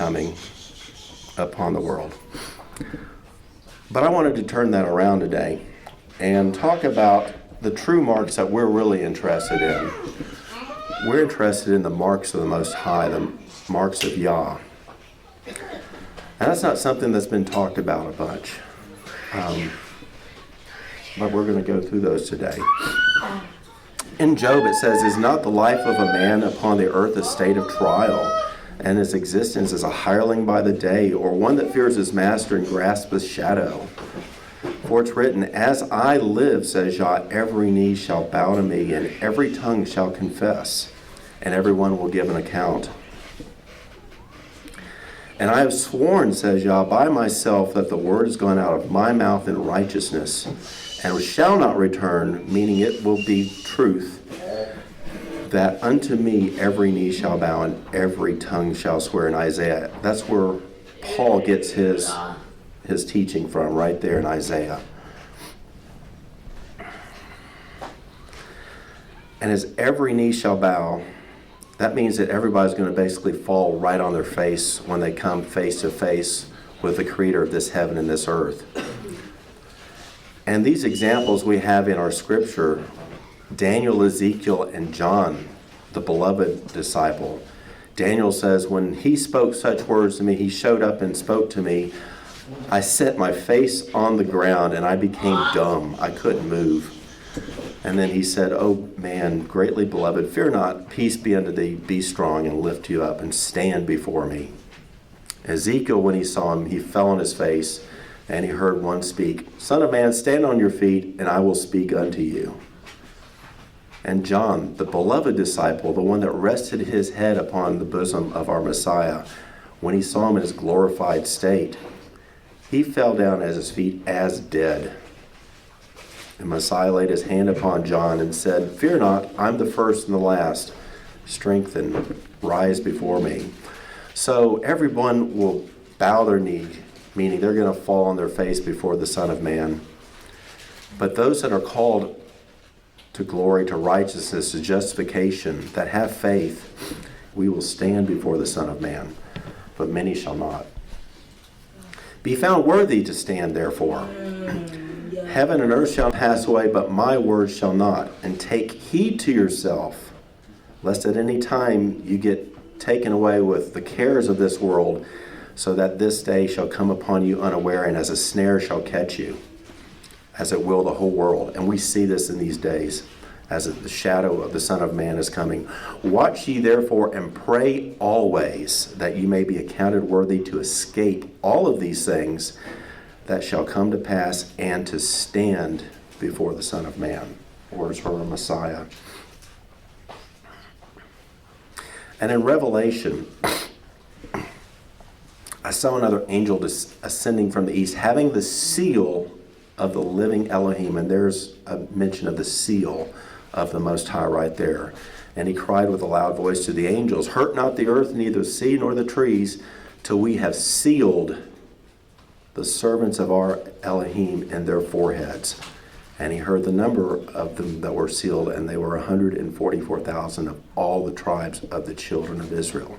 coming upon the world. But I wanted to turn that around today and talk about the true marks that we're really interested in. We're interested in the marks of the Most High, the marks of Yah. And that's not something that's been talked about a bunch. But we're going to go through those today. In Job it says, "Is not the life of a man upon the earth a state of trial, and his existence is a hireling by the day, or one that fears his master and grasps his shadow? For it's written, As I live, says Yah, every knee shall bow to me, and every tongue shall confess, and everyone will give an account. And I have sworn, says Yah, by myself, that the word has gone out of my mouth in righteousness, and shall not return, meaning it will be truth, that unto me every knee shall bow and every tongue shall swear." In Isaiah. That's where Paul gets his teaching from, right there in Isaiah. And as every knee shall bow, that means that everybody's going to basically fall right on their face when they come face to face with the creator of this heaven and this earth. And these examples we have in our scripture, Daniel, Ezekiel, and John, the beloved disciple. Daniel says, when he spoke such words to me, he showed up and spoke to me. I set my face on the ground and I became dumb. I couldn't move. And then he said, "Oh man, greatly beloved, fear not, peace be unto thee, be strong and lift you up and stand before me." Ezekiel, when he saw him, he fell on his face and he heard one speak, "Son of man, stand on your feet and I will speak unto you." And John, the beloved disciple, the one that rested his head upon the bosom of our Messiah, when he saw him in his glorified state, he fell down at his feet as dead. And Messiah laid his hand upon John and said, "Fear not, I'm the first and the last. Strengthen, rise before me." So everyone will bow their knee, meaning they're going to fall on their face before the Son of Man. But those that are called to glory, to righteousness, to justification, that have faith, we will stand before the Son of Man, but many shall not. Be found worthy to stand, therefore. Heaven and earth shall pass away, but my word shall not. And take heed to yourself, lest at any time you get taken away with the cares of this world, so that this day shall come upon you unaware, and as a snare shall catch you, as it will the whole world. And we see this in these days, as the shadow of the Son of Man is coming. Watch ye therefore and pray always, that ye may be accounted worthy to escape all of these things that shall come to pass, and to stand before the Son of Man, or as her Messiah. And in Revelation, I saw another angel ascending from the east, having the seal of the living Elohim. And there's a mention of the seal of the Most High right there. And he cried with a loud voice to the angels, "Hurt not the earth, neither the sea nor the trees, till we have sealed the servants of our Elohim in their foreheads." And he heard the number of them that were sealed, and they were 144,000 of all the tribes of the children of Israel.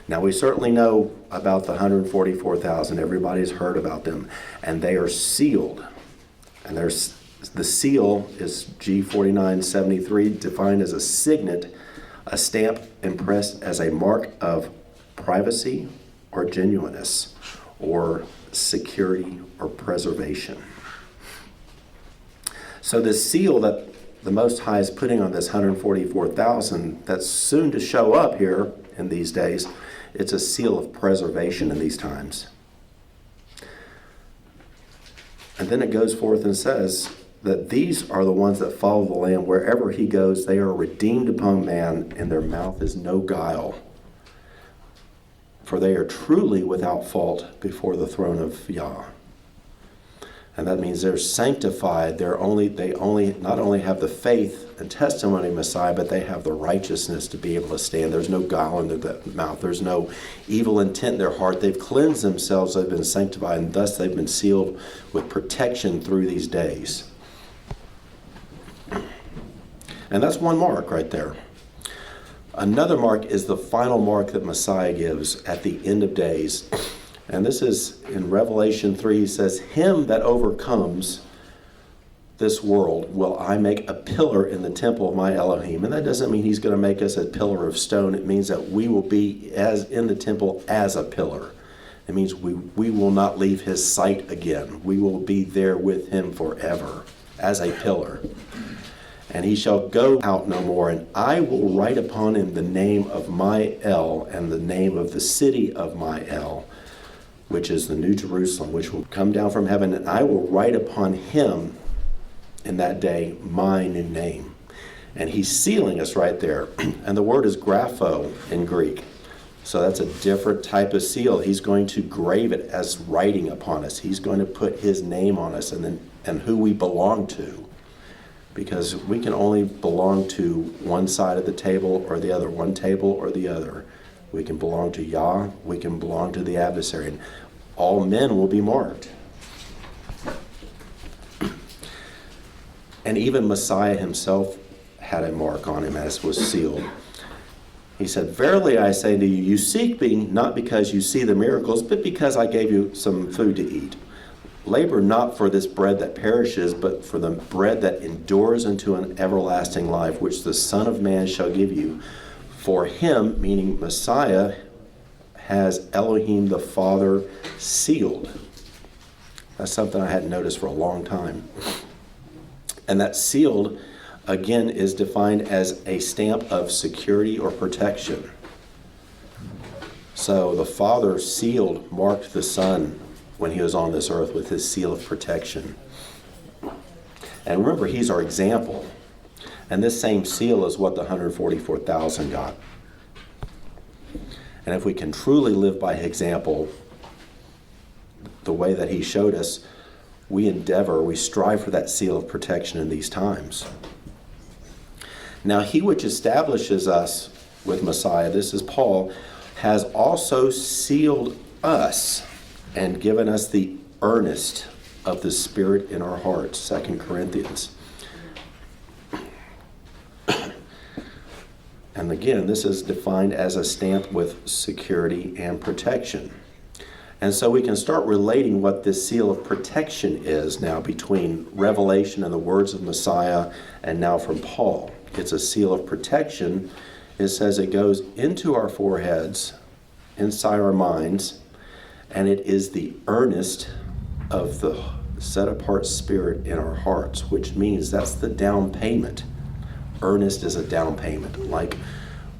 Now we certainly know about the 144,000. Everybody's heard about them. And they are sealed. And the seal is G4973, defined as a signet, a stamp impressed as a mark of privacy or genuineness, or security or preservation. So the seal that the Most High is putting on this 144,000 that's soon to show up here in these days, it's a seal of preservation in these times. And then it goes forth and says that these are the ones that follow the Lamb. Wherever he goes, they are redeemed upon man, and their mouth is no guile. For they are truly without fault before the throne of Yah. And that means they're sanctified. They not only have the faith and testimony of Messiah, but they have the righteousness to be able to stand. There's no guile in their mouth. There's no evil intent in their heart. They've cleansed themselves. They've been sanctified, and thus they've been sealed with protection through these days. And that's one mark right there. Another mark is the final mark that Messiah gives at the end of days. And this is in Revelation 3. He says, "Him that overcomes this world will I make a pillar in the temple of my Elohim." And that doesn't mean he's going to make us a pillar of stone. It means that we will be as in the temple as a pillar. It means we will not leave his sight again. We will be there with him forever as a pillar. "And he shall go out no more, and I will write upon him the name of my El and the name of the city of my El, which is the New Jerusalem, which will come down from heaven, and I will write upon him in that day my new name." And he's sealing us right there. And the word is grapho in Greek. So that's a different type of seal. He's going to grave it as writing upon us. He's going to put his name on us and who we belong to. Because we can only belong to one side of the table or the other, one table or the other. We can belong to Yah, we can belong to the adversary. And all men will be marked. And even Messiah himself had a mark on him as was sealed. He said, "Verily I say to you, you seek me not because you see the miracles, but because I gave you some food to eat. Labor not for this bread that perishes, but for the bread that endures unto an everlasting life, which the Son of Man shall give you. For him," meaning Messiah, "has Elohim the Father sealed." That's something I hadn't noticed for a long time. And that sealed, again, is defined as a stamp of security or protection. So the Father sealed, marked the Son when he was on this earth with his seal of protection. And remember, he's our example. And this same seal is what the 144,000 got. And if we can truly live by example, the way that he showed us, we strive for that seal of protection in these times. Now, he which establishes us with Messiah, this is Paul, has also sealed us and given us the earnest of the Spirit in our hearts, 2 Corinthians. And again, this is defined as a stamp with security and protection. And so we can start relating what this seal of protection is now between Revelation and the words of Messiah and now from Paul. It's a seal of protection. It says it goes into our foreheads, inside our minds, and it is the earnest of the set-apart Spirit in our hearts, which means that's the down payment. Earnest is a down payment. Like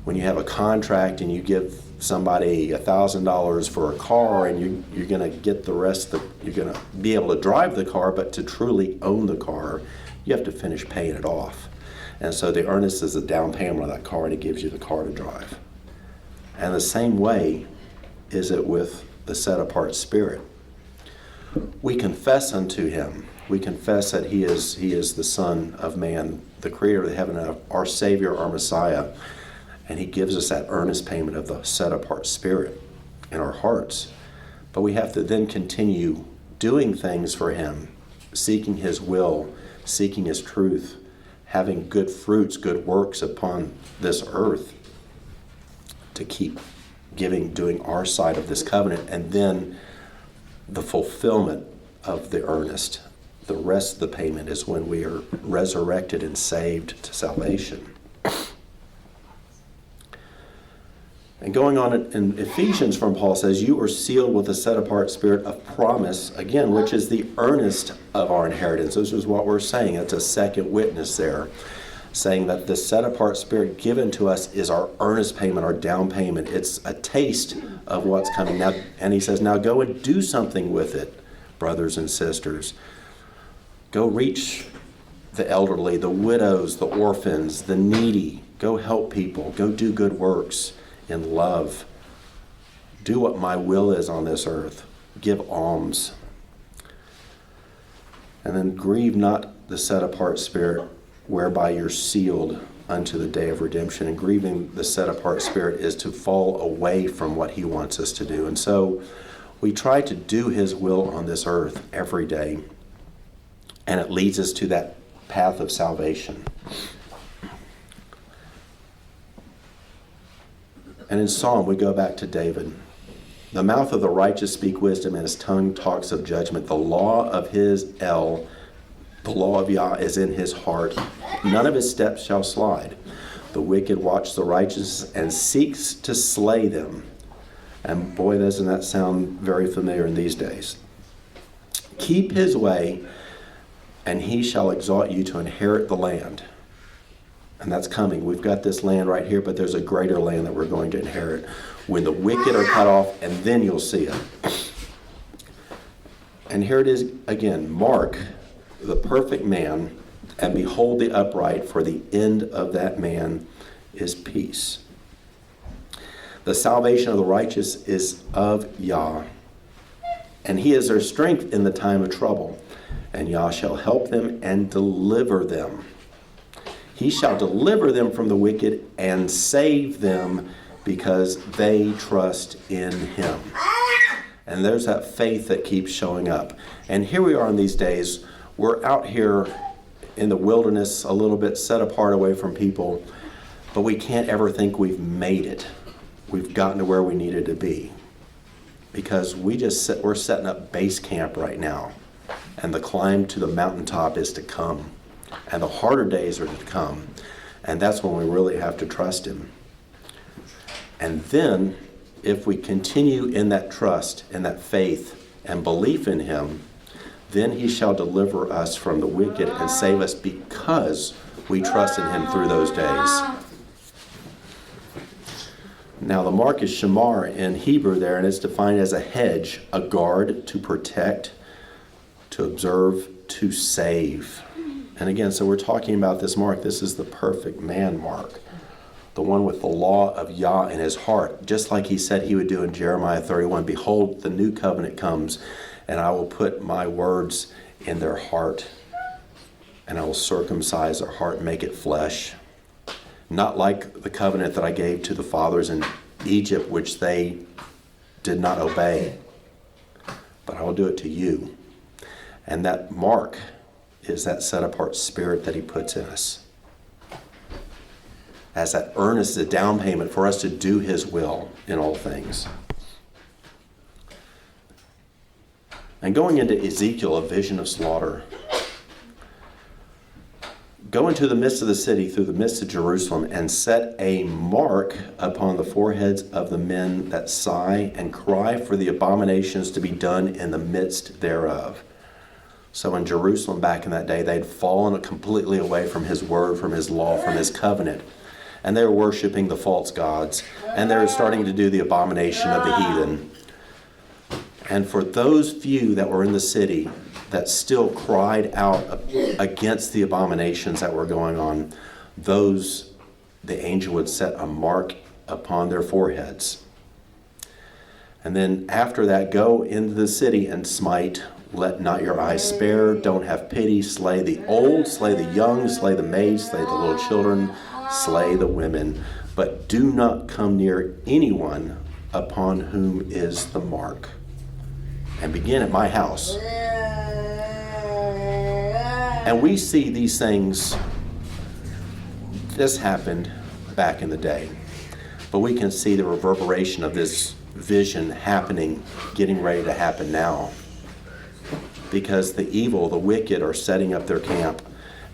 when you have a contract and you give somebody $1,000 for a car and you're going to get the rest, you're going to be able to drive the car, but to truly own the car, you have to finish paying it off. And so the earnest is the down payment of that car, and it gives you the car to drive. And the same way is it with the set-apart Spirit. We confess unto him. We confess that he is the Son of Man, the Creator of the heaven and earth, our Savior, our Messiah. And he gives us that earnest payment of the set-apart Spirit in our hearts. But we have to then continue doing things for him, seeking his will, seeking his truth, having good fruits, good works upon this earth to keep doing our side of this covenant, and then the fulfillment of the earnest. The rest of the payment is when we are resurrected and saved to salvation. And going on in Ephesians from Paul says, "You are sealed with a set-apart Spirit of promise," again, which is the earnest of our inheritance. This is what we're saying. It's a second witness there, saying that the set-apart Spirit given to us is our earnest payment, our down payment. It's a taste of what's coming. Now, and he says, now go and do something with it, brothers and sisters. Go reach the elderly, the widows, the orphans, the needy. Go help people. Go do good works in love. Do what my will is on this earth. Give alms. And then grieve not the set-apart Spirit, whereby you're sealed unto the day of redemption. And grieving the set-apart Spirit is to fall away from what he wants us to do. And so we try to do his will on this earth every day, and it leads us to that path of salvation. And in Psalm, we go back to David. The mouth of the righteous speak wisdom, and his tongue talks of judgment. The law of the law of Yah is in his heart. None of his steps shall slide. The wicked watch the righteous and seeks to slay them. And boy, doesn't that sound very familiar in these days. Keep his way, and he shall exalt you to inherit the land. And that's coming. We've got this land right here, but there's a greater land that we're going to inherit when the wicked are cut off, and then you'll see it. And here it is again. Mark the perfect man, and behold the upright, for the end of that man is peace. The salvation of the righteous is of Yah, and he is their strength in the time of trouble. And Yah shall help them and deliver them. He shall deliver them from the wicked and save them, because they trust in him. And there's that faith that keeps showing up. And here we are in these days. We're out here in the wilderness a little bit set apart away from people, but we can't ever think we've made it. We've gotten to where we needed to be, because we're setting up base camp right now, and the climb to the mountaintop is to come, and the harder days are to come, and that's when we really have to trust him. And then if we continue in that trust and that faith and belief in him, then he shall deliver us from the wicked and save us, because we trust in him through those days. Now the mark is shamar in Hebrew there, and it's defined as a hedge, a guard, to protect, to observe, to save. And again, so we're talking about this mark. This is the perfect man mark, the one with the law of Yah in his heart, just like he said he would do in Jeremiah 31. Behold, the new covenant comes, and I will put my words in their heart, and I will circumcise their heart and make it flesh. Not like the covenant that I gave to the fathers in Egypt, which they did not obey, but I will do it to you. And that mark is that set-apart spirit that he puts in us, as that earnest, a down payment for us to do his will in all things. And going into Ezekiel, a vision of slaughter. Go into the midst of the city, through the midst of Jerusalem, and set a mark upon the foreheads of the men that sigh and cry for the abominations to be done in the midst thereof. So in Jerusalem back in that day, they'd fallen completely away from his word, from his law, from his covenant. And they were worshiping the false gods. And they were starting to do the abomination of the heathen. And for those few that were in the city that still cried out against the abominations that were going on, those the angel would set a mark upon their foreheads. And then after that, go into the city and smite. Let not your eyes spare. Don't have pity. Slay the old, slay the young, slay the maids, slay the little children, slay the women. But do not come near anyone upon whom is the mark. And begin at my house. And we see these things. This happened back in the day. But we can see the reverberation of this vision happening, getting ready to happen now. Because the evil, the wicked, are setting up their camp,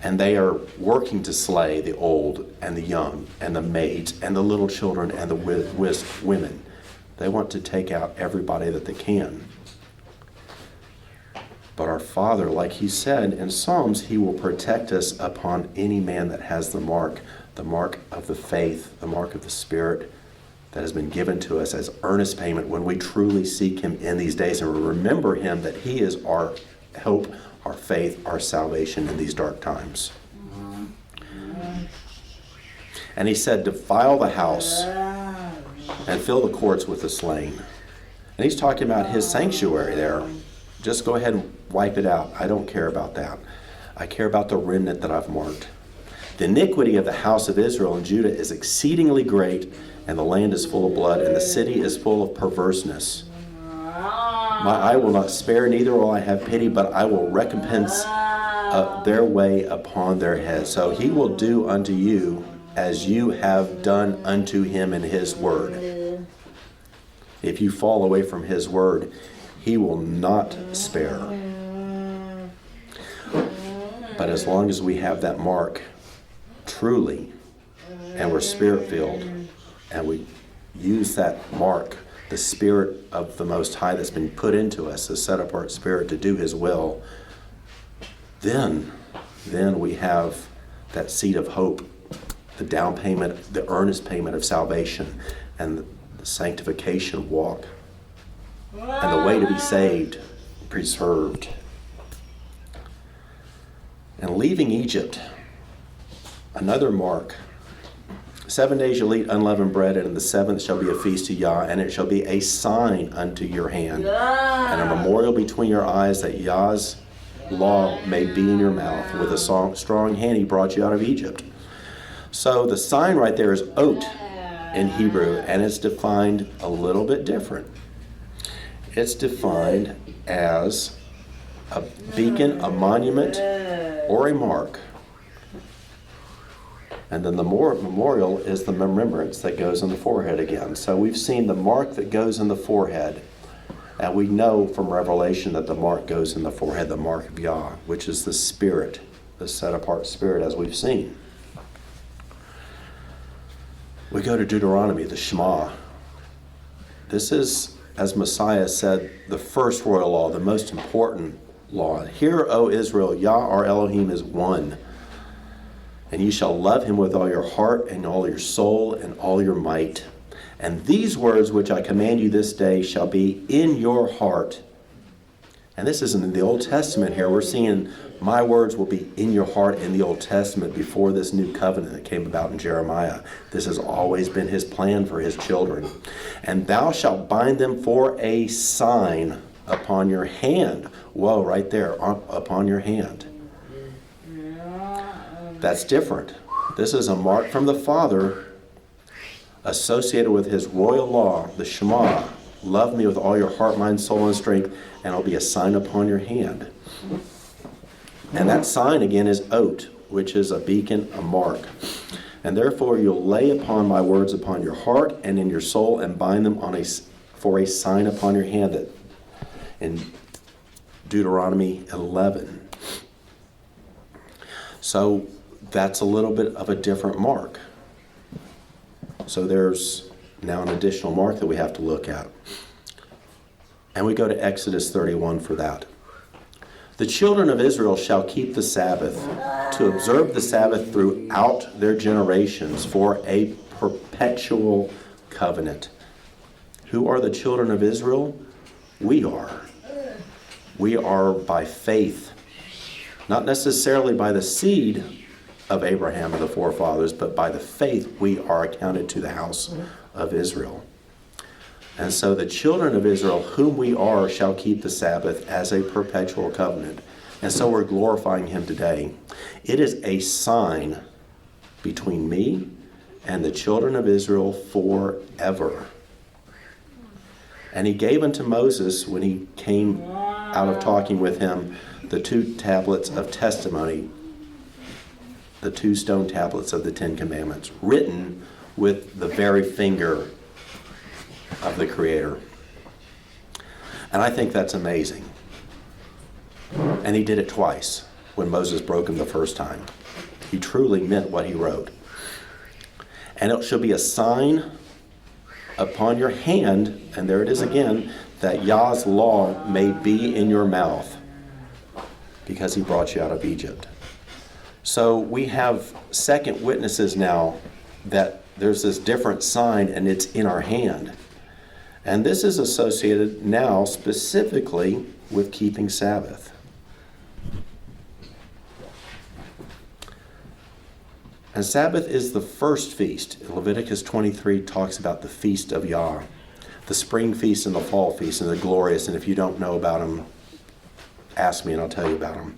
and they are working to slay the old and the young and the maids and the little children and the women. They want to take out everybody that they can. But our Father, like he said in Psalms, he will protect us upon any man that has the mark of the faith, the mark of the Spirit that has been given to us as earnest payment when we truly seek him in these days and remember him, that he is our hope, our faith, our salvation in these dark times. And he said, defile the house and fill the courts with the slain. And he's talking about his sanctuary there. Just go ahead and wipe it out. I don't care about that. I care about the remnant that I've marked. The iniquity of the house of Israel and Judah is exceedingly great, and the land is full of blood, and the city is full of perverseness. My eye will not spare, neither will I have pity, but I will recompense their way upon their heads. So he will do unto you as you have done unto him in his word. If you fall away from his word, he will not spare. But as long as we have that mark truly, and we're spirit-filled, and we use that mark, the Spirit of the Most High that's been put into us, the set-apart Spirit to do his will, then we have that seed of hope, the down payment, the earnest payment of salvation, and the sanctification walk, and the way to be saved, preserved. And leaving Egypt, another mark. 7 days you'll eat unleavened bread, and in the seventh shall be a feast to Yah, and it shall be a sign unto your hand, and a memorial between your eyes, that Yah's law may be in your mouth. With a strong hand he brought you out of Egypt. So the sign right there is ot in Hebrew, and it's defined a little bit different. It's defined as a beacon, a monument, or a mark. And then the memorial is the remembrance that goes in the forehead again. So we've seen the mark that goes in the forehead. And we know from Revelation that the mark goes in the forehead, the mark of Yah, which is the Spirit, the set-apart Spirit, as we've seen. We go to Deuteronomy, the Shema. This is, as Messiah said, the first royal law, the most important law. Hear, O Israel, Yah our Elohim is one. And ye shall love him with all your heart and all your soul and all your might. And these words which I command you this day shall be in your heart. And this isn't in the Old Testament here. We're seeing my words will be in your heart in the Old Testament before this new covenant that came about in Jeremiah. This has always been his plan for his children. And thou shalt bind them for a sign upon your hand. Whoa, right there, upon your hand. That's different. This is a mark from the Father associated with his royal law, the Shema. Love me with all your heart, mind, soul, and strength, and it'll be a sign upon your hand. And that sign again is ot, which is a beacon, a mark. And therefore you'll lay upon my words upon your heart and in your soul, and bind them for a sign upon your hand. That in Deuteronomy 11. So that's a little bit of a different mark. So there's now an additional mark that we have to look at. And we go to Exodus 31 for that. The children of Israel shall keep the Sabbath, to observe the Sabbath throughout their generations for a perpetual covenant. Who are the children of Israel? We are. We are by faith, not necessarily by the seed of Abraham and the forefathers, but by the faith we are accounted to the house of Israel. And so the children of Israel, whom we are, shall keep the Sabbath as a perpetual covenant. And so we're glorifying him today. It is a sign between me and the children of Israel forever. And he gave unto Moses, when he came out of talking with him, the 2 tablets of testimony, the 2 stone tablets of the 10 Commandments, written with the very finger of the Creator. And I think that's amazing. And he did it twice when Moses broke him the first time. He truly meant what he wrote. And it shall be a sign upon your hand, and there it is again, that Yah's law may be in your mouth, because he brought you out of Egypt. So we have second witnesses now that there's this different sign, and it's in our hand. And this is associated now specifically with keeping Sabbath. And Sabbath is the first feast. Leviticus 23 talks about the feast of Yah, the spring feast and the fall feast, and the glorious. And if you don't know about them, ask me and I'll tell you about them.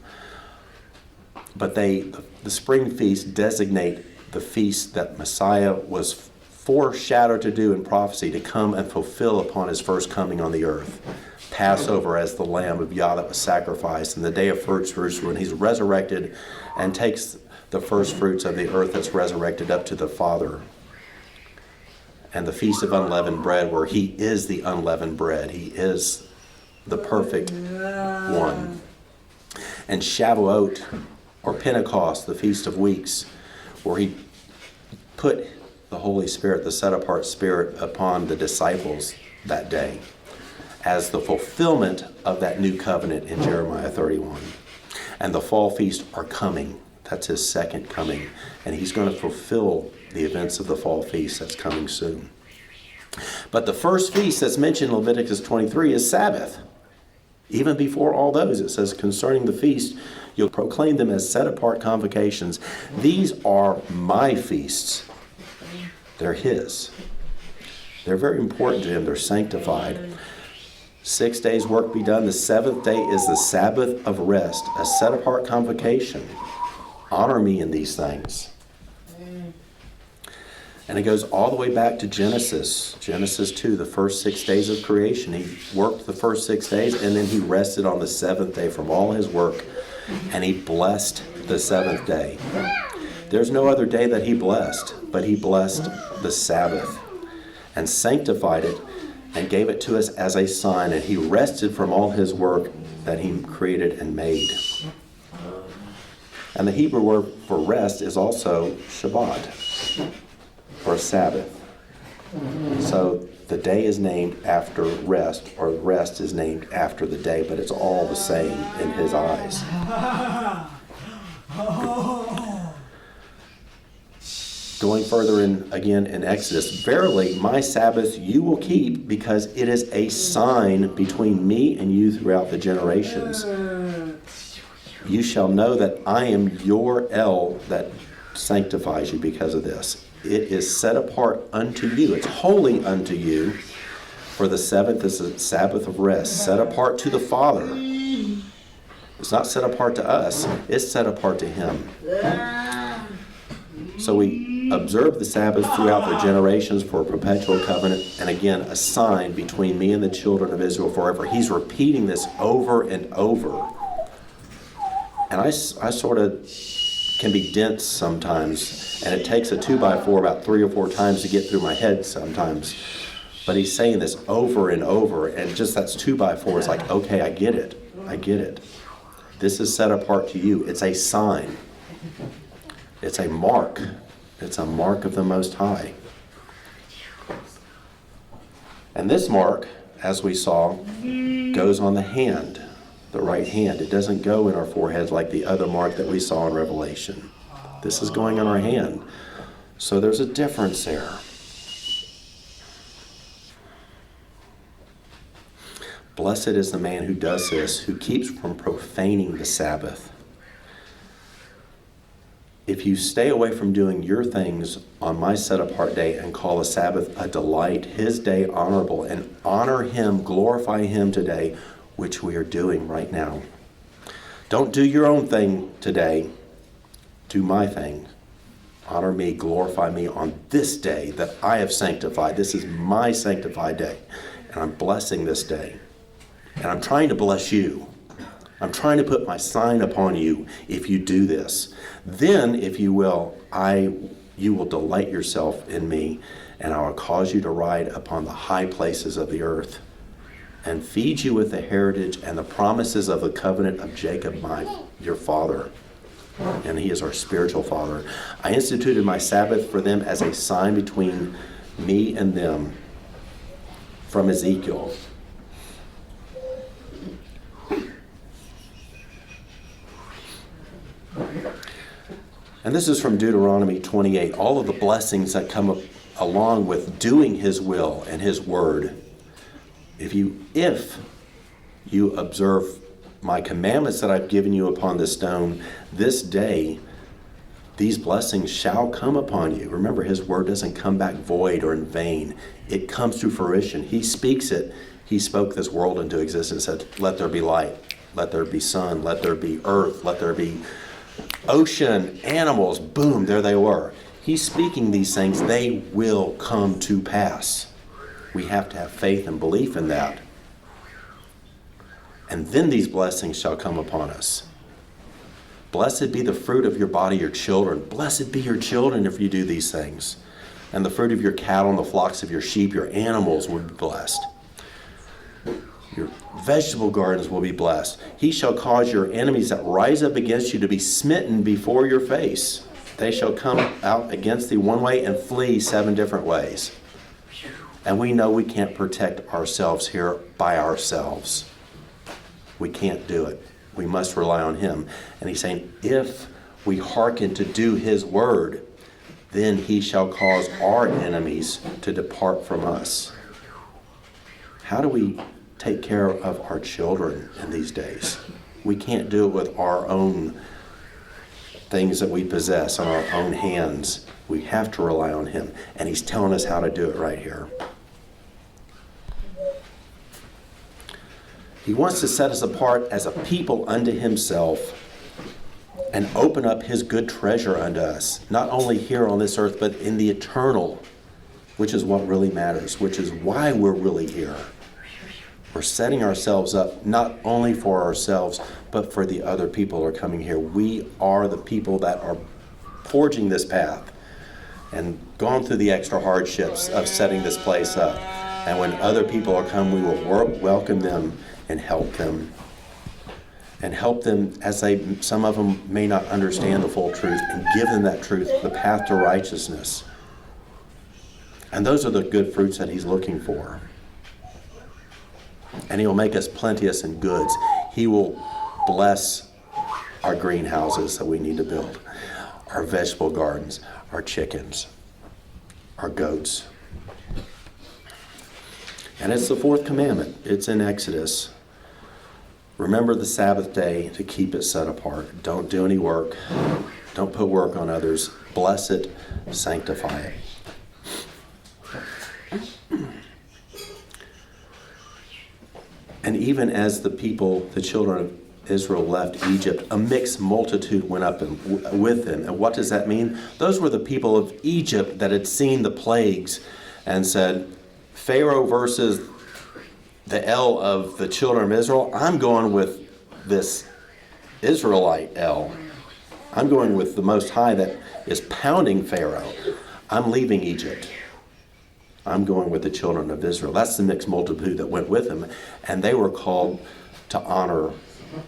But the spring feast designate the feast that Messiah was foreshadowed to do in prophecy, to come and fulfill upon his first coming on the earth. Passover as the Lamb of Yah that was sacrificed, and the day of first fruits when he's resurrected and takes the first fruits of the earth that's resurrected up to the Father. And the Feast of Unleavened Bread, where he is the unleavened bread. He is the perfect one. And Shavuot, or Pentecost, the Feast of Weeks, where he put the Holy Spirit, the set-apart Spirit, upon the disciples that day as the fulfillment of that new covenant in Jeremiah 31. And the fall feast are coming. That's his second coming. And he's going to fulfill the events of the fall feast that's coming soon. But the first feast that's mentioned in Leviticus 23 is Sabbath. Even before all those, it says, concerning the feast, you'll proclaim them as set-apart convocations. These are my feasts. They're his. They're very important to him. They're sanctified. 6 days work be done. The seventh day is the Sabbath of rest, a set-apart convocation. Honor me in these things. And it goes all the way back to Genesis. Genesis 2, the first 6 days of creation. He worked the first 6 days, and then he rested on the seventh day from all his work. And he blessed the seventh day. There's no other day that he blessed, but he blessed the Sabbath and sanctified it and gave it to us as a sign. And he rested from all his work that he created and made. And the Hebrew word for rest is also Shabbat, or Sabbath. So the day is named after rest, or rest is named after the day, but it's all the same in his eyes. Going further in again in Exodus, verily my Sabbath you will keep, because it is a sign between me and you throughout the generations. You shall know that I am your El that sanctifies you because of this. It is set apart unto you. It's holy unto you. For the seventh is a Sabbath of rest, set apart to the Father. It's not set apart to us. It's set apart to him. So we observe the Sabbath throughout the generations for a perpetual covenant, and again, a sign between me and the children of Israel forever. He's repeating this over and over. And I sort of can be dense sometimes, and it takes a 2x4 about 3 or 4 times to get through my head sometimes. But he's saying this over and over, and just that's 2x4 is like, okay, I get it. I get it. This is set apart to you. It's a sign. It's a mark. It's a mark of the Most High. And this mark, as we saw, goes on the hand, the right hand. It doesn't go in our forehead like the other mark that we saw in Revelation. This is going on our hand. So there's a difference there. Blessed is the man who does this, who keeps from profaning the Sabbath. If you stay away from doing your things on my set-apart day and call the Sabbath a delight, his day honorable, and honor him, glorify him today, which we are doing right now. Don't do your own thing today. Do my thing. Honor me, glorify me on this day that I have sanctified. This is my sanctified day, and I'm blessing this day. And I'm trying to bless you. I'm trying to put my sign upon you if you do this. Then, if you will, you will delight yourself in me, and I will cause you to ride upon the high places of the earth, and feed you with the heritage and the promises of the covenant of Jacob, your father. And he is our spiritual father. I instituted my Sabbath for them as a sign between me and them. From Ezekiel. And this is from Deuteronomy 28. All of the blessings that come along with doing his will and his word. If you observe my commandments that I've given you upon this stone, this day, these blessings shall come upon you. Remember, his word doesn't come back void or in vain. It comes to fruition. He speaks it. He spoke this world into existence, said, let there be light, let there be sun, let there be earth, let there be ocean, animals. Boom, there they were. He's speaking these things. They will come to pass. We have to have faith and belief in that. And then these blessings shall come upon us. Blessed be the fruit of your body, your children. Blessed be your children if you do these things. And the fruit of your cattle and the flocks of your sheep, your animals will be blessed. Your vegetable gardens will be blessed. He shall cause your enemies that rise up against you to be smitten before your face. They shall come out against thee one way and flee 7 different ways. And we know we can't protect ourselves here by ourselves. We can't do it. We must rely on him. And he's saying, if we hearken to do his word, then he shall cause our enemies to depart from us. How do we take care of our children in these days? We can't do it with our own things that we possess on our own hands. We have to rely on him. And he's telling us how to do it right here. He wants to set us apart as a people unto himself and open up his good treasure unto us, not only here on this earth, but in the eternal, which is what really matters, which is why we're really here. We're setting ourselves up not only for ourselves, but for the other people who are coming here. We are the people that are forging this path and gone through the extra hardships of setting this place up. And when other people are come, we will welcome them and help them. And help them as some of them may not understand the full truth, and give them that truth, the path to righteousness. And those are the good fruits that he's looking for. And he will make us plenteous in goods. He will bless our greenhouses that we need to build, our vegetable gardens, our chickens, our goats. And it's the 4th commandment. It's in Exodus. Remember the Sabbath day to keep it set apart. Don't do any work. Don't put work on others. Bless it. Sanctify it. And even as the people, the children of Israel left Egypt, a mixed multitude went up with them. And what does that mean? Those were the people of Egypt that had seen the plagues and said, Pharaoh versus the El of the children of Israel, I'm going with this Israelite El. I'm going with the Most High that is pounding Pharaoh. I'm leaving Egypt. I'm going with the children of Israel. That's the mixed multitude that went with him. And they were called to honor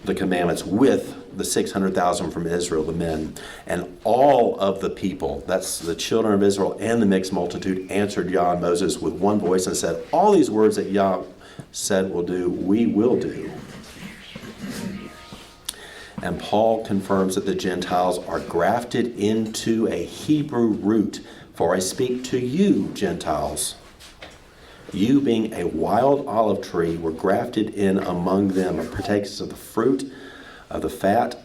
the commandments with the 600,000 from Israel, the men. And all of the people, that's the children of Israel and the mixed multitude, answered Yah and Moses with one voice and said, all these words that Yah said will do, we will do. And Paul confirms that the Gentiles are grafted into a Hebrew root. For I speak to you, Gentiles. You, being a wild olive tree, were grafted in among them, and partakers of the fruit, of the fat,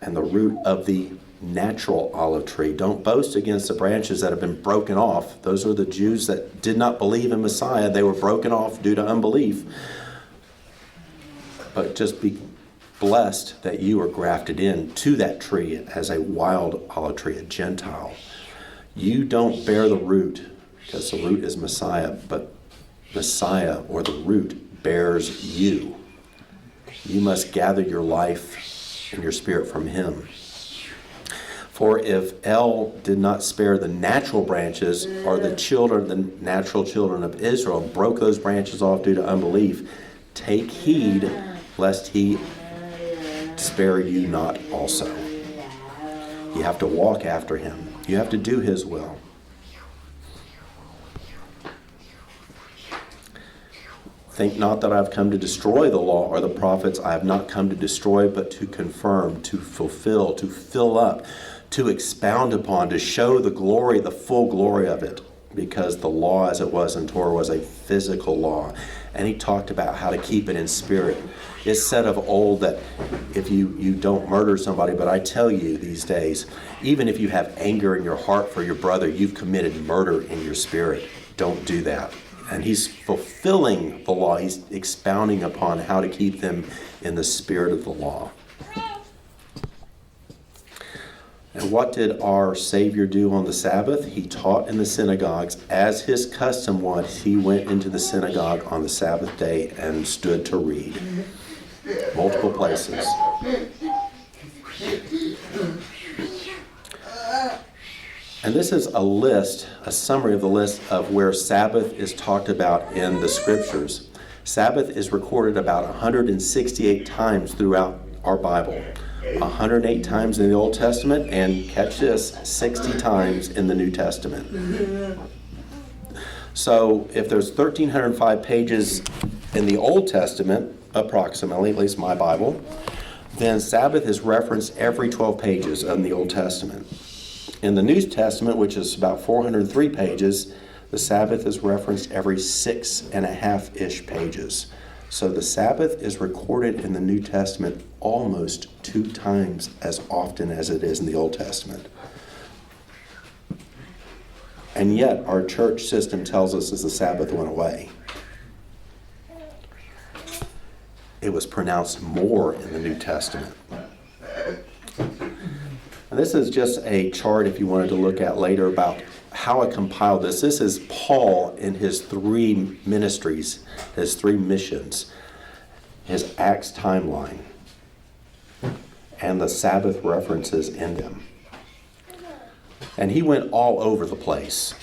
and the root of the natural olive tree. Don't boast against the branches that have been broken off. Those are the Jews that did not believe in Messiah. They were broken off due to unbelief. But just be blessed that you are grafted in to that tree as a wild olive tree, a Gentile. You don't bear the root, because the root is Messiah, but Messiah, or the root, bears you. You must gather your life and your spirit from him. For if El did not spare the natural branches, or the natural children of Israel, broke those branches off due to unbelief, take heed lest he spare you not also. You have to walk after him. You have to do his will. Think not that I have come to destroy the law or the prophets. I have not come to destroy, but to confirm, to fulfill, to fill up, to expound upon, to show the glory, the full glory of it. Because the law as it was in Torah was a physical law. And he talked about how to keep it in spirit. It's said of old that if you don't murder somebody, but I tell you these days, even if you have anger in your heart for your brother, you've committed murder in your spirit. Don't do that. And he's fulfilling the law. He's expounding upon how to keep them in the spirit of the law. And what did our Savior do on the Sabbath? He taught in the synagogues. As his custom was, he went into the synagogue on the Sabbath day and stood to read. Multiple places. And this is a list, a summary of the list of where Sabbath is talked about in the scriptures. Sabbath is recorded about 168 times throughout our Bible. 108 times in the Old Testament, and catch this, 60 times in the New Testament. So if there's 1,305 pages in the Old Testament, approximately, at least my Bible, then Sabbath is referenced every 12 pages in the Old Testament. In the New Testament, which is about 403 pages, the Sabbath is referenced every 6.5-ish pages. So the Sabbath is recorded in the New Testament almost 2 times as often as it is in the Old Testament. And yet our church system tells us as the Sabbath went away. It was pronounced more in the New Testament. And this is just a chart if you wanted to look at later about how I compiled this. This is Paul in his 3 ministries, his 3 missions, his Acts timeline, and the Sabbath references in them. And he went all over the place.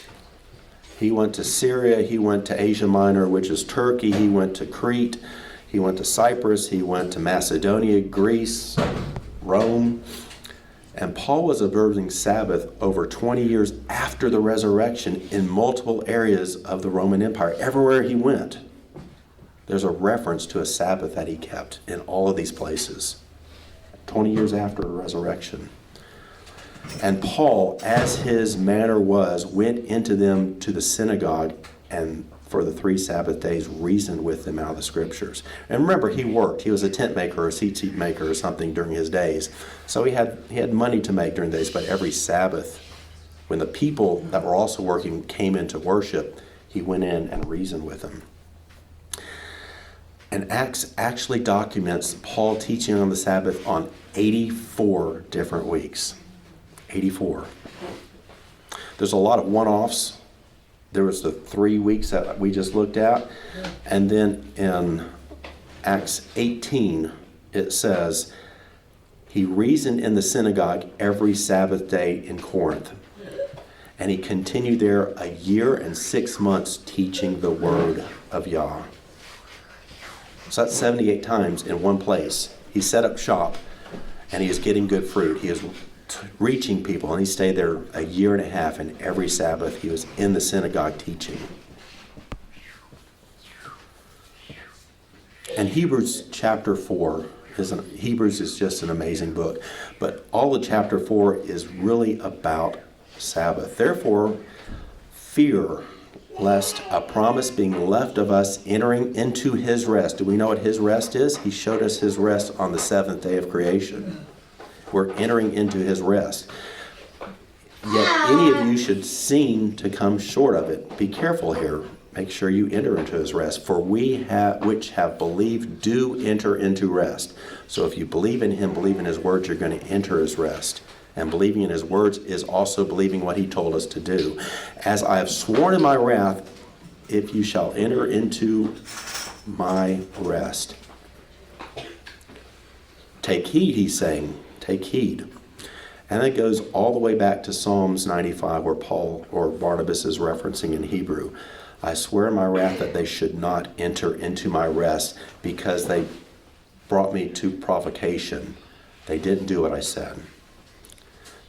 He went to Syria, he went to Asia Minor, which is Turkey, he went to Crete, he went to Cyprus, he went to Macedonia, Greece, Rome. And Paul was observing Sabbath over 20 years after the resurrection in multiple areas of the Roman Empire. Everywhere he went, there's a reference to a Sabbath that he kept in all of these places. 20 years after the resurrection. And Paul, as his manner was, went into them to the synagogue and for the 3 Sabbath days reasoned with them out of the scriptures. And remember, he worked. He was a tent maker or a seat maker or something during his days. So he had money to make during the days, but every Sabbath, when the people that were also working came into worship, he went in and reasoned with them. And Acts actually documents Paul teaching on the Sabbath on 84 different weeks. 84. There's a lot of one-offs. There was the 3 weeks that we just looked at. And then in Acts 18, it says, he reasoned in the synagogue every Sabbath day in Corinth. And he continued there 1 year and 6 months teaching the word of Yah. So that's 78 times in one place. He set up shop and he is getting good fruit. He is reaching people, and he stayed there 1.5 years, and every Sabbath he was in the synagogue teaching. And Hebrews chapter 4, Hebrews is just an amazing book, but all of chapter 4 is really about Sabbath. Therefore, fear lest a promise being left of us entering into his rest. Do we know what his rest is? He showed us his rest on the 7th day of creation. We're entering into his rest. Yet any of you should seem to come short of it. Be careful here. Make sure you enter into his rest. For we which have believed do enter into rest. So if you believe in him, believe in his words, you're going to enter his rest. And believing in his words is also believing what he told us to do. As I have sworn in my wrath, if you shall enter into my rest. Take heed, he's saying. Take heed. And that goes all the way back to Psalms 95, where Paul or Barnabas is referencing in Hebrew. I swear in my wrath that they should not enter into my rest because they brought me to provocation. They didn't do what I said.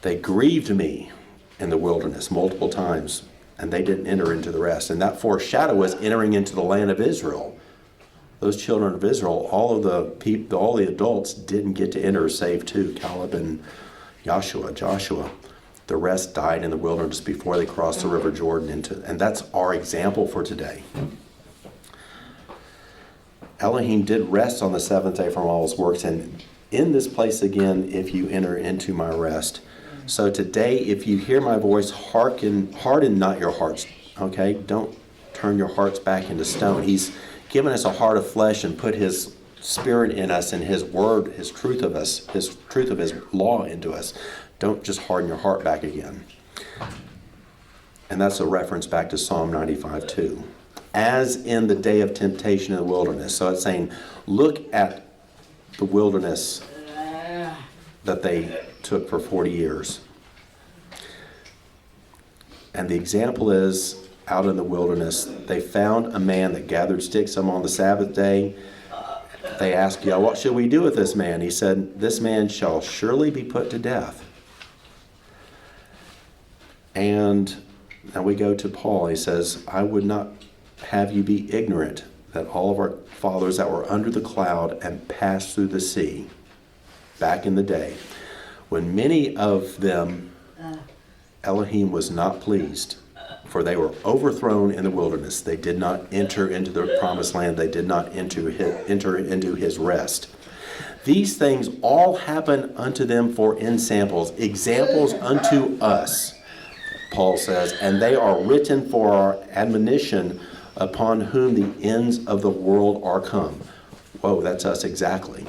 They grieved me in the wilderness multiple times, and they didn't enter into the rest. And that foreshadow was entering into the land of Israel. Those children of Israel, all the adults didn't get to enter save 2, Caleb and Joshua. The rest died in the wilderness before they crossed the river Jordan and that's our example for today. Elohim did rest on the 7th day from all his works, and in this place again, if you enter into my rest. So today, if you hear my voice, harden not your hearts, okay? Don't turn your hearts back into stone. He's given us a heart of flesh and put his spirit in us and his word, his truth of his law into us. Don't just harden your heart back again. And that's a reference back to Psalm 95 too. As in the day of temptation in the wilderness. So it's saying, look at the wilderness that they took for 40 years. And the example is out in the wilderness. They found a man that gathered sticks on the Sabbath day. They asked, what should we do with this man? He said, this man shall surely be put to death. And now we go to Paul. He says, I would not have you be ignorant that all of our fathers that were under the cloud and passed through the sea back in the day, when many of them Elohim was not pleased, for they were overthrown in the wilderness. They did not enter into the promised land. They did not enter into his rest. These things all happen unto them for ensamples, examples unto us, Paul says, and they are written for our admonition, upon whom the ends of the world are come. Whoa, that's us exactly.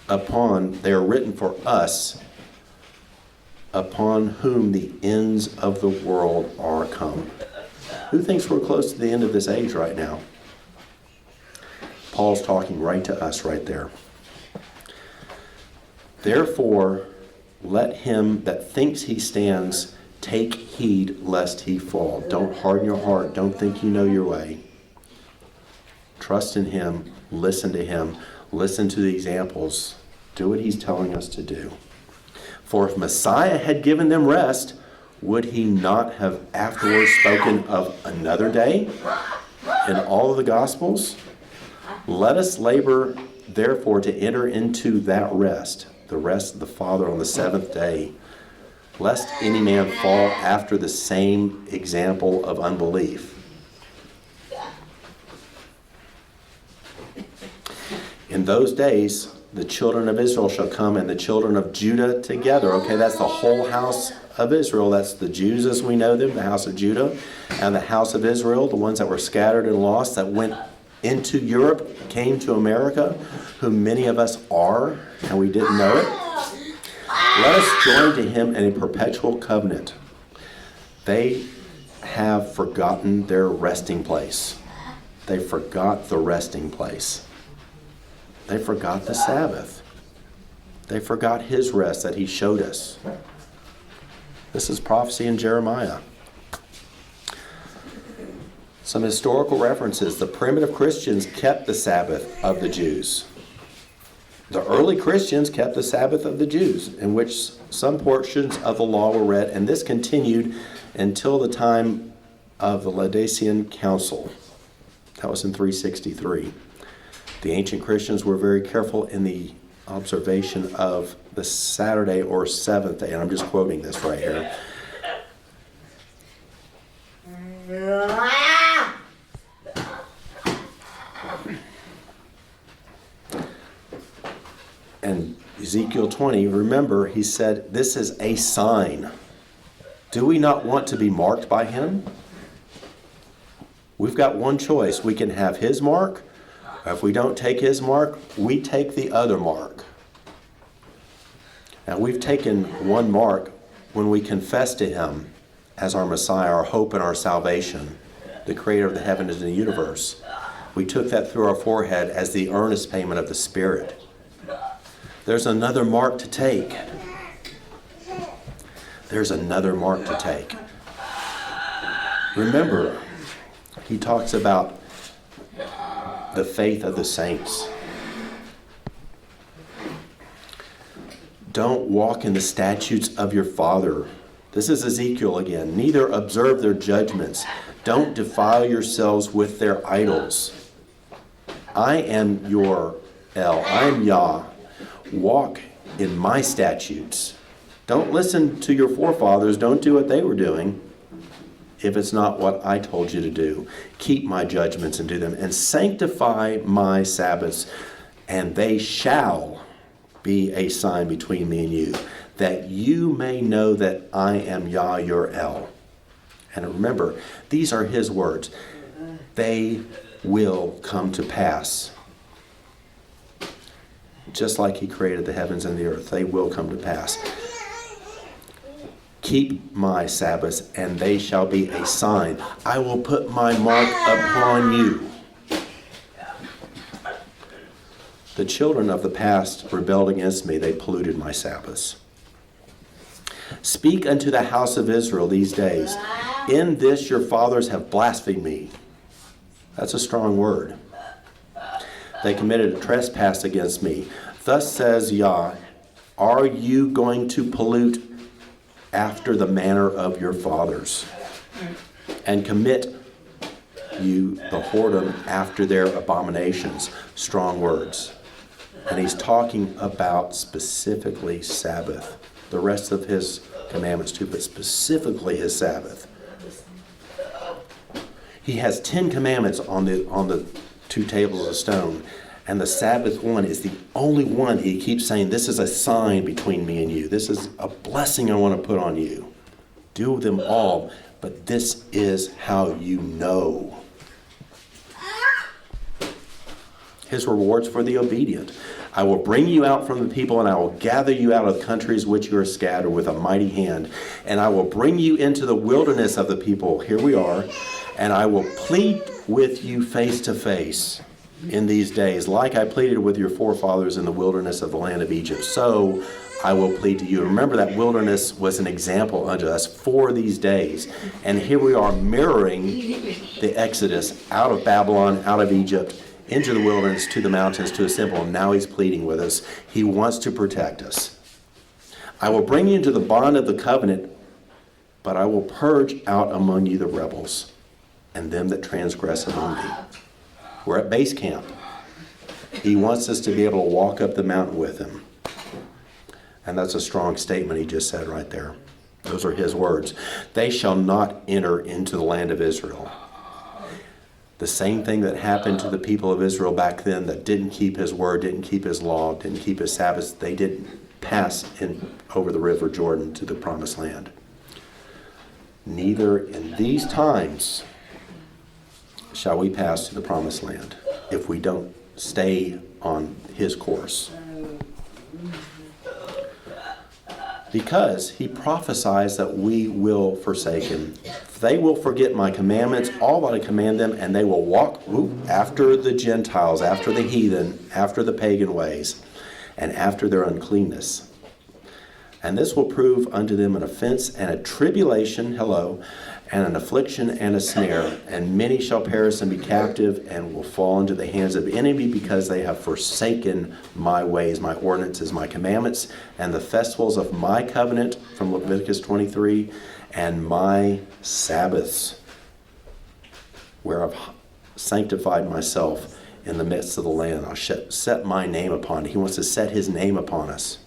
They are written for us, upon whom the ends of the world are come. Who thinks we're close to the end of this age right now? Paul's talking right to us right there. Therefore, let him that thinks he stands take heed lest he fall. Don't harden your heart. Don't think you know your way. Trust in him. Listen to him. Listen to the examples. Do what he's telling us to do. For if Messiah had given them rest, would he not have afterwards spoken of another day in all of the Gospels? Let us labor, therefore, to enter into that rest, the rest of the Father on the seventh day, lest any man fall after the same example of unbelief. In those days, the children of Israel shall come and the children of Judah together. Okay, that's the whole house of Israel. That's the Jews as we know them, the house of Judah, and the house of Israel, the ones that were scattered and lost, that went into Europe, came to America, whom many of us are, and we didn't know it. Let us join to him in a perpetual covenant. They have forgotten their resting place. They forgot the resting place. They forgot the Sabbath. They forgot his rest that he showed us. This is prophecy in Jeremiah. Some historical references. The primitive Christians kept the Sabbath of the Jews. The early Christians kept the Sabbath of the Jews, in which some portions of the law were read, and this continued until the time of the Laodicean Council. That was in 363. The ancient Christians were very careful in the observation of the Saturday or seventh day, and I'm just quoting this right here. And Ezekiel 20, remember, he said, this is a sign. Do we not want to be marked by him? We've got one choice. We can have his mark. If we don't take his mark, we take the other mark. Now, we've taken one mark when we confess to him as our Messiah, our hope and our salvation, the creator of the heavens and the universe. We took that through our forehead as the earnest payment of the Spirit. There's another mark to take. There's another mark to take. Remember, he talks about the faith of the saints. Don't walk in the statutes of your father. This is Ezekiel again. Neither observe their judgments. Don't defile yourselves with their idols. I am your El. I am Yah. Walk in my statutes. Don't listen to your forefathers. Don't do what they were doing if it's not what I told you to do. Keep my judgments and do them, and sanctify my Sabbaths, and they shall be a sign between me and you, that you may know that I am Yah your El. And remember, these are his words. They will come to pass. Just like he created the heavens and the earth, they will come to pass. Keep my Sabbaths, and they shall be a sign. I will put my mark upon you. The children of the past rebelled against me. They polluted my Sabbaths. Speak unto the house of Israel these days. In this your fathers have blasphemed me. That's a strong word. They committed a trespass against me. Thus says Yah, are you going to pollute after the manner of your fathers, and commit you the whoredom after their abominations? Strong words. And he's talking about specifically Sabbath. The rest of his commandments too, but specifically his Sabbath. He has 10 commandments on the 2 tables of stone. And the Sabbath one is the only one he keeps saying, this is a sign between me and you. This is a blessing I want to put on you. Do them all, but this is how you know. His rewards for the obedient. I will bring you out from the people, and I will gather you out of the countries which you are scattered with a mighty hand. And I will bring you into the wilderness of the people. Here we are. And I will plead with you face to face in these days, like I pleaded with your forefathers in the wilderness of the land of Egypt. So I will plead to you. Remember that wilderness was an example unto us for these days. And here we are mirroring the Exodus out of Babylon, out of Egypt, into the wilderness, to the mountains, to assemble. And now he's pleading with us. He wants to protect us. I will bring you into the bond of the covenant, but I will purge out among you the rebels and them that transgress among thee. We're at base camp. He wants us to be able to walk up the mountain with him. And that's a strong statement he just said right there. Those are his words. They shall not enter into the land of Israel. The same thing that happened to the people of Israel back then that didn't keep his word, didn't keep his law, didn't keep his Sabbaths. They didn't pass over the river Jordan to the promised land. Neither in these times shall we pass to the promised land if we don't stay on his course. Because he prophesies that we will forsake him. They will forget my commandments, all that I command them, and they will walk after the Gentiles, after the heathen, after the pagan ways, and after their uncleanness. And this will prove unto them an offense and a tribulation, and an affliction and a snare, and many shall perish and be captive, and will fall into the hands of the enemy, because they have forsaken my ways, my ordinances, my commandments, and the festivals of my covenant, from Leviticus 23, and my Sabbaths, where I've sanctified myself in the midst of the land. I'll set my name upon it. He wants to set his name upon us.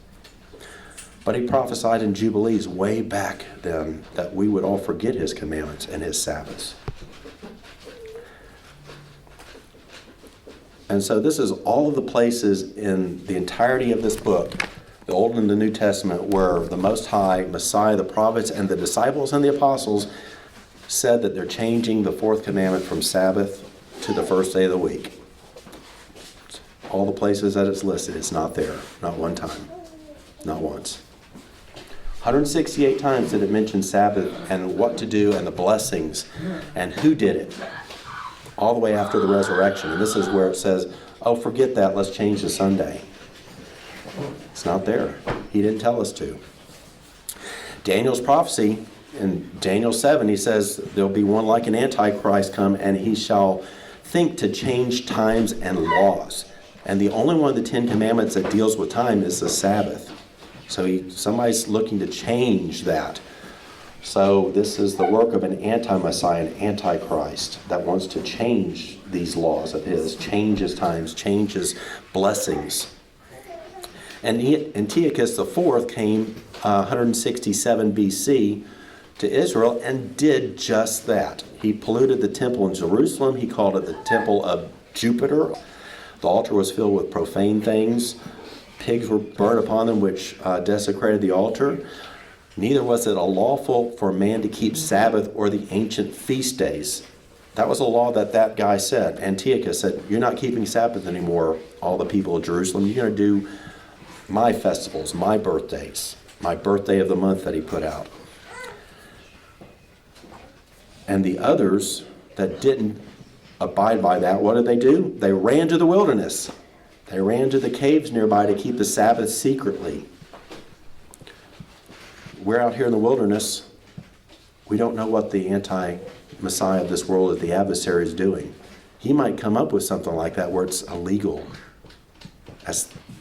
But he prophesied in Jubilees way back then that we would all forget his commandments and his Sabbaths. And so this is all of the places in the entirety of this book, the Old and the New Testament, where the Most High, Messiah, the prophets, and the disciples and the apostles said that they're changing the 4th commandment from Sabbath to the first day of the week. All the places that it's listed, it's not there. Not one time. Not once. 168 times did it mention Sabbath and what to do and the blessings and who did it, all the way after the resurrection. And this is where it says, oh, forget that, let's change to Sunday. It's not there. He didn't tell us to. Daniel's prophecy in Daniel 7, he says, there'll be one like an Antichrist come, and he shall think to change times and laws. And the only one of the 10 commandments that deals with time is the Sabbath. So somebody's looking to change that. So this is the work of an anti-Messiah, an antichrist that wants to change these laws of his, change his times, change his blessings. And Antiochus IV came 167 BC to Israel and did just that. He polluted the temple in Jerusalem. He called it the temple of Jupiter. The altar was filled with profane things. Pigs were burned upon them, which desecrated the altar. Neither was it lawful for man to keep Sabbath or the ancient feast days. That was a law that guy said. Antiochus said, you're not keeping Sabbath anymore, all the people of Jerusalem. You're going to do my festivals, my birthdays, my birthday of the month that he put out. And the others that didn't abide by that, what did they do? They ran to the wilderness. They ran to the caves nearby to keep the Sabbath secretly. We're out here in the wilderness. We don't know what the anti-Messiah of this world, the adversary, is doing. He might come up with something like that where it's illegal.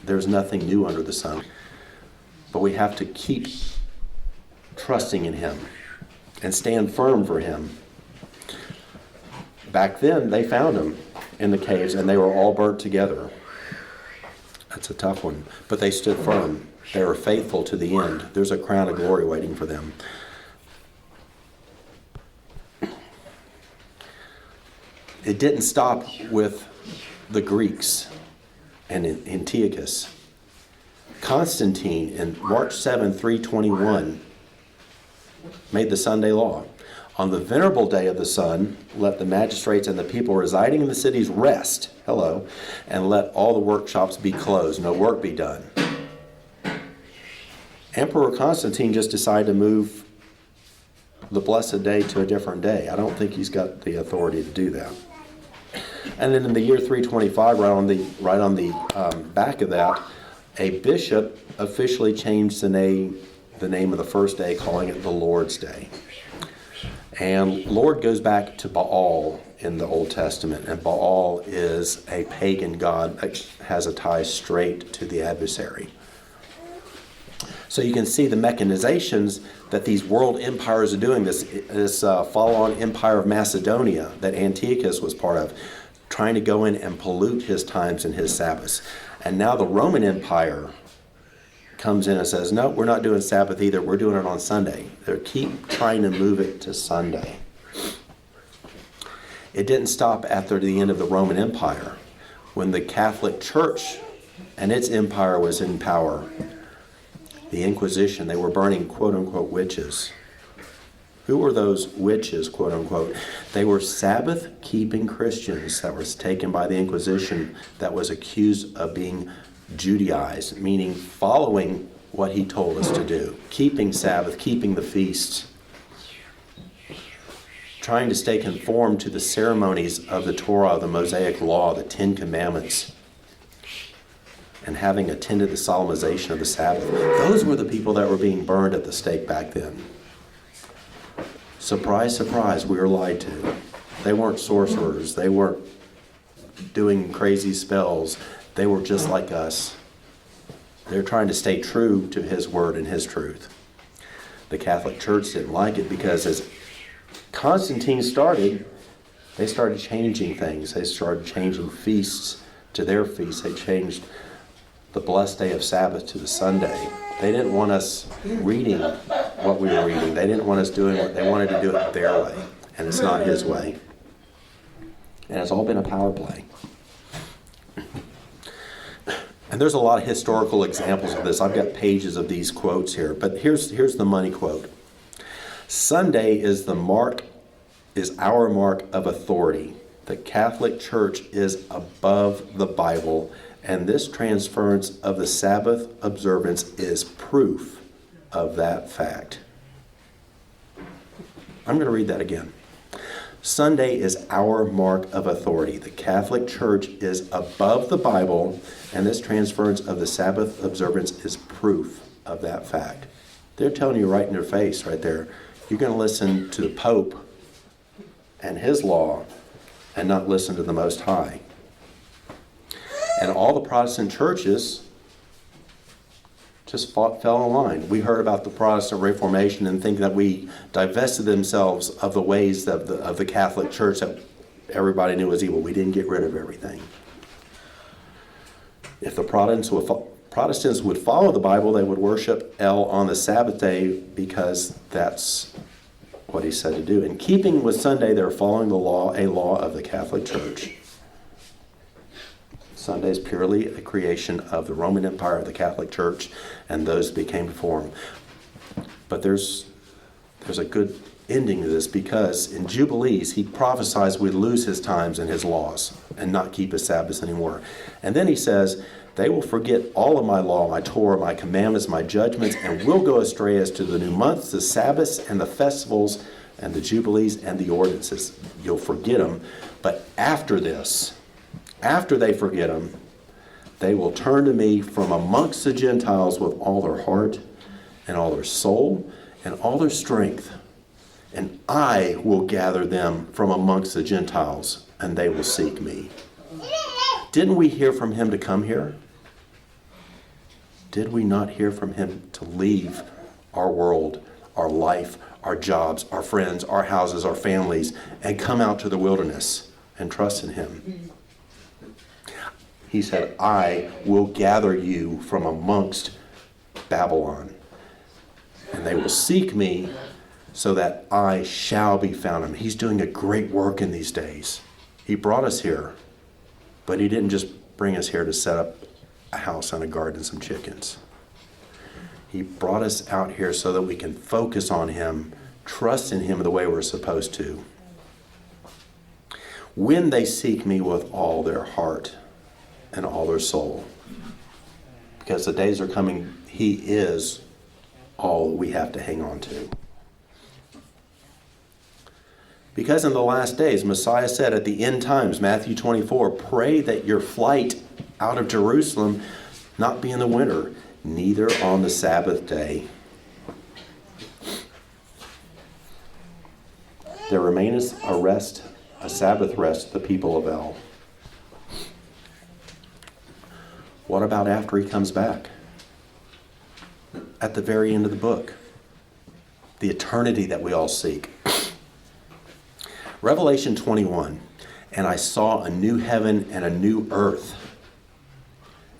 There's nothing new under the sun. But we have to keep trusting in him and stand firm for him. Back then, they found him in the caves, and they were all burnt together. That's a tough one. But they stood firm. They were faithful to the end. There's a crown of glory waiting for them. It didn't stop with the Greeks and Antiochus. Constantine, in March 7, 321, made the Sunday law. On the venerable day of the sun, let the magistrates and the people residing in the cities rest, and let all the workshops be closed, no work be done. Emperor Constantine just decided to move the blessed day to a different day. I don't think he's got the authority to do that. And then in the year 325, right on the back of that, a bishop officially changed the name of the first day, calling it the Lord's Day. And Lord goes back to Baal in the Old Testament, and Baal is a pagan god that has a tie straight to the adversary. So you can see the mechanizations that these world empires are doing, this follow-on empire of Macedonia that Antiochus was part of, trying to go in and pollute his times and his Sabbaths. And now the Roman Empire comes in and says, no, we're not doing Sabbath either. We're doing it on Sunday. They keep trying to move it to Sunday. It didn't stop after the end of the Roman Empire. When the Catholic Church and its empire was in power, the Inquisition, they were burning quote-unquote witches. Who were those witches, quote-unquote? They were Sabbath-keeping Christians that was taken by the Inquisition that was accused of being Judaized, meaning following what he told us to do, keeping Sabbath, keeping the feasts, trying to stay conformed to the ceremonies of the Torah, the Mosaic Law, the Ten Commandments, and having attended the solemnization of the Sabbath. Those were the people that were being burned at the stake back then. Surprise, surprise, we were lied to. They weren't sorcerers. They weren't doing crazy spells. They were just like us. They're trying to stay true to his word and his truth. The Catholic Church didn't like it because as Constantine started, they started changing things. They started changing feasts to their feasts. They changed the blessed day of Sabbath to the Sunday. They didn't want us reading what we were reading. They didn't want us doing what they wanted to do it their way. And it's not his way. And it's all been a power play. And there's a lot of historical examples of this. I've got pages of these quotes here, but here's the money quote. Sunday is our mark of authority. The Catholic Church is above the Bible, and this transference of the Sabbath observance is proof of that fact. I'm going to read that again. Sunday is our mark of authority. The Catholic Church is above the Bible, and this transference of the Sabbath observance is proof of that fact. They're telling you right in their face, right there, you're going to listen to the Pope and his law and not listen to the Most High. And all the Protestant churches just fell in line. We heard about the Protestant Reformation and think that we divested themselves of the ways of the Catholic Church that everybody knew was evil. We didn't get rid of everything. If the Protestants would follow the Bible, they would worship El on the Sabbath day because that's what he said to do. In keeping with Sunday, they're following the law, a law of the Catholic Church. Sunday is purely a creation of the Roman Empire, of the Catholic Church, and those became before him. But there's a good ending to this, because in Jubilees, he prophesies we'd lose his times and his laws and not keep his Sabbaths anymore. And then he says, they will forget all of my law, my Torah, my commandments, my judgments, and will go astray as to the new months, the Sabbaths, and the festivals, and the Jubilees, and the ordinances. You'll forget them. But after this, after they forget them, They will turn to me from amongst the Gentiles with all their heart and all their soul and all their strength. And I will gather them from amongst the Gentiles, and they will seek me. Didn't we hear from him to come here? Did we not hear from him to leave our world, our life, our jobs, our friends, our houses, our families, and come out to the wilderness and trust in him? He said, I will gather you from amongst Babylon, and they will seek me so that I shall be found. He's doing a great work in these days. He brought us here, but he didn't just bring us here to set up a house and a garden and some chickens. He brought us out here so that we can focus on him, trust in him the way we're supposed to. When they seek me with all their heart and all their soul, because the days are coming, he is all we have to hang on to. Because in the last days, Messiah said at the end times, Matthew 24, pray that your flight out of Jerusalem not be in the winter, neither on the Sabbath day. There remaineth a Sabbath rest to the people of El. What about after he comes back? At the very end of the book. The eternity that we all seek. Revelation 21, and I saw a new heaven and a new earth.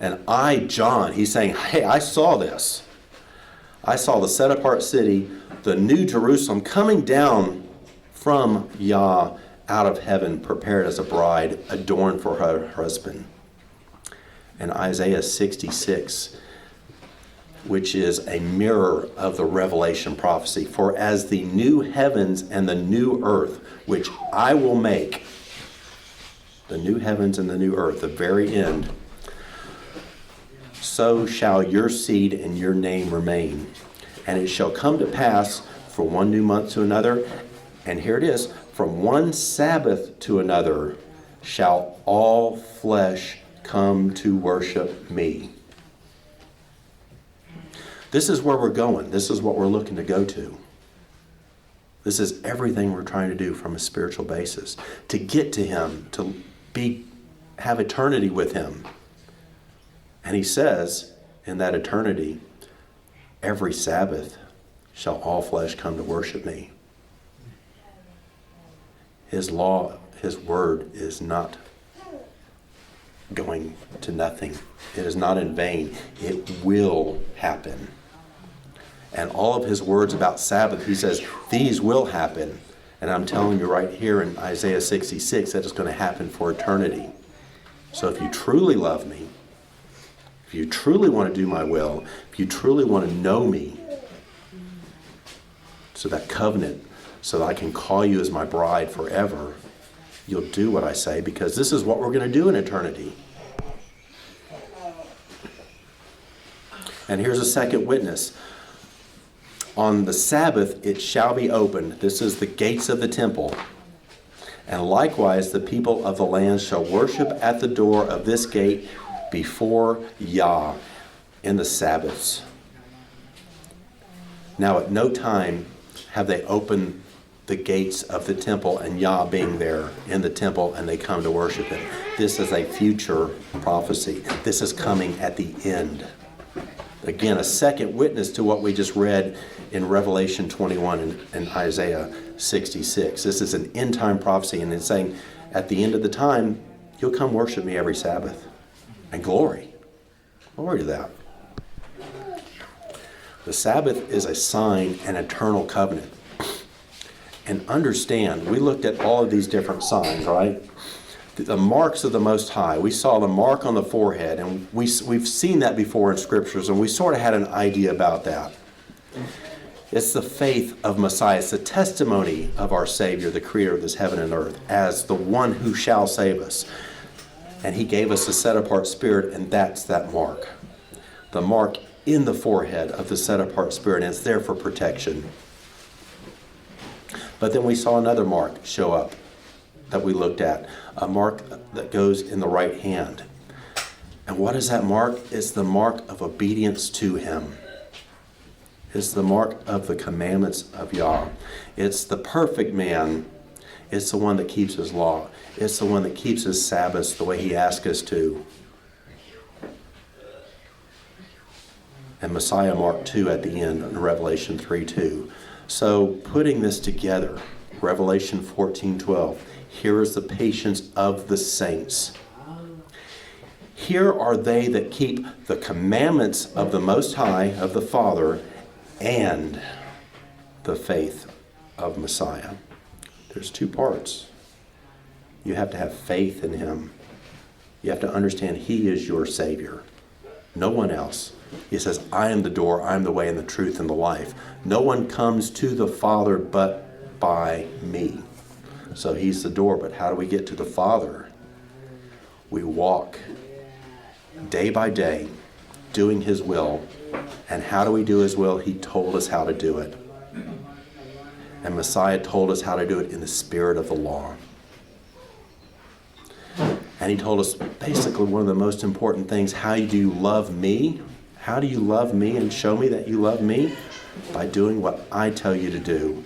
And I, John, he's saying, hey, I saw this. I saw the set apart city, the new Jerusalem, coming down from Yah out of heaven, prepared as a bride, adorned for her husband. And Isaiah 66, which is a mirror of the Revelation prophecy. For as the new heavens and the new earth, which I will make, the new heavens and the new earth, the very end, so shall your seed and your name remain. And it shall come to pass from one new month to another, and here it is, from one Sabbath to another shall all flesh come to worship me. This is where we're going. This is what we're looking to go to. This is everything we're trying to do from a spiritual basis. To get to him, to have eternity with him. And he says, in that eternity, every Sabbath shall all flesh come to worship me. His law, his word is not going to nothing. It is not in vain. It will happen. And all of his words about Sabbath, he says, these will happen. And I'm telling you right here in Isaiah 66 that it's going to happen for eternity. So if you truly love me, if you truly want to do my will, if you truly want to know me, so that covenant, so that I can call you as my bride forever, you'll do what I say, because this is what we're going to do in eternity. And here's a second witness. On the Sabbath it shall be opened. This is the gates of the temple. And likewise the people of the land shall worship at the door of this gate before Yah in the Sabbaths. Now at no time have they opened the gates of the temple and Yah being there in the temple and they come to worship him. This is a future prophecy. This is coming at the end. Again, a second witness to what we just read in Revelation 21 and Isaiah 66. This is an end time prophecy, and it's saying at the end of the time, you'll come worship me every Sabbath. And glory. Glory to that. The Sabbath is a sign and eternal covenant. And understand, we looked at all of these different signs, right? The marks of the Most High. We saw the mark on the forehead, and we've seen that before in scriptures, and we sort of had an idea about that. It's the faith of Messiah. It's the testimony of our Savior, the creator of this heaven and earth, as the one who shall save us. And he gave us a set-apart spirit, and that's that mark. The mark in the forehead of the set-apart spirit, and it's there for protection. But then we saw another mark show up that we looked at, a mark that goes in the right hand. And what is that mark? It's the mark of obedience to him. It's the mark of the commandments of Yah. It's the perfect man. It's the one that keeps his law. It's the one that keeps his Sabbaths the way he asked us to. And Messiah mark 2 at the end in Revelation 3:2. So putting this together, Revelation 14:12, here is the patience of the saints. Here are they that keep the commandments of the Most High, of the Father, and the faith of Messiah. There's two parts. You have to have faith in him. You have to understand he is your Savior. No one else. He says, I am the door, I am the way and the truth and the life. No one comes to the Father but by me. So he's the door, but how do we get to the Father? We walk day by day doing his will. And how do we do his will? He told us how to do it. And Messiah told us how to do it in the spirit of the law. And he told us basically one of the most important things, how do you love me? How do you love me and show me that you love me? By doing what I tell you to do.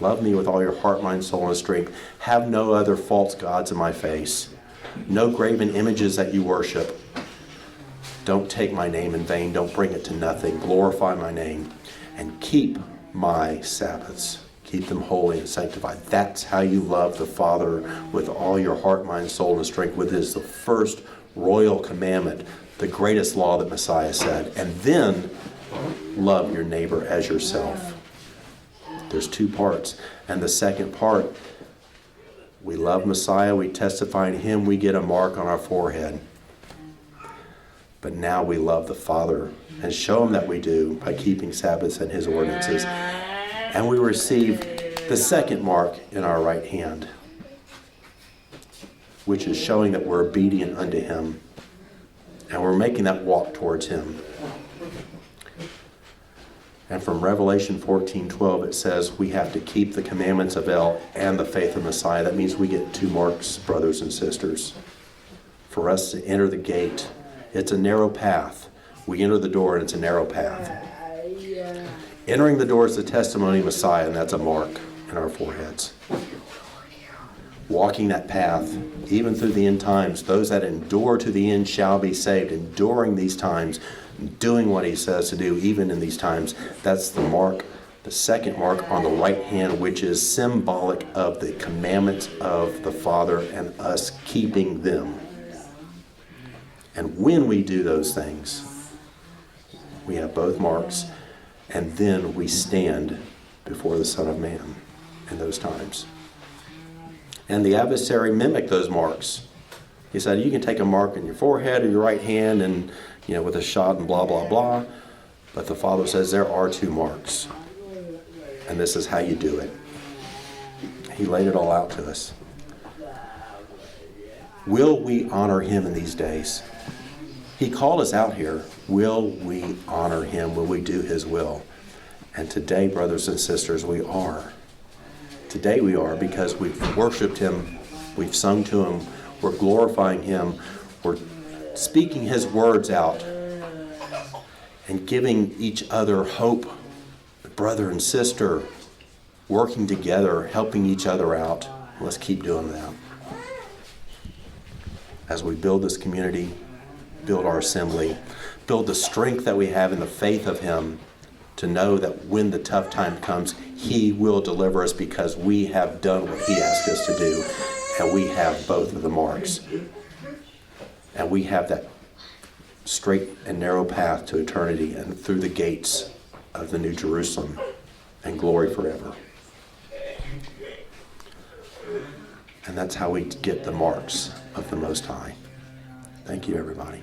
Love me with all your heart, mind, soul, and strength. Have no other false gods in my face. No graven images that you worship. Don't take my name in vain. Don't bring it to nothing. Glorify my name. And keep my Sabbaths. Keep them holy and sanctified. That's how you love the Father with all your heart, mind, soul, and strength. With is the first royal commandment, the greatest law that Messiah said. And then love your neighbor as yourself. There's two parts. And the second part, we love Messiah, we testify in him, we get a mark on our forehead. But now we love the Father and show him that we do by keeping Sabbaths and his ordinances. And we receive the second mark in our right hand, which is showing that we're obedient unto him. And we're making that walk towards him. And from Revelation 14:12, it says we have to keep the commandments of El and the faith of Messiah. That means we get two marks, brothers and sisters. For us to enter the gate, it's a narrow path. We enter the door and it's a narrow path. Entering the door is the testimony of Messiah, and that's a mark in our foreheads. Walking that path, even through the end times, those that endure to the end shall be saved. Enduring these times, doing what he says to do, even in these times, that's the mark, the second mark on the right hand, which is symbolic of the commandments of the Father and us keeping them. And when we do those things, we have both marks, and then we stand before the Son of Man in those times. And the adversary mimicked those marks. He said, you can take a mark in your forehead or your right hand and, with a shot and blah, blah, blah. But the Father says there are two marks. And this is how you do it. He laid it all out to us. Will we honor him in these days? He called us out here. Will we honor him? Will we do his will? And today, brothers and sisters, we are. Today we are, because we've worshiped him, we've sung to him, we're glorifying him, we're speaking his words out and giving each other hope, brother and sister, working together, helping each other out. Let's keep doing that. As we build this community, build our assembly, build the strength that we have in the faith of him to know that when the tough time comes, he will deliver us because we have done what he asked us to do, and we have both of the marks. And we have that straight and narrow path to eternity and through the gates of the New Jerusalem and glory forever. And that's how we get the marks of the Most High. Thank you, everybody.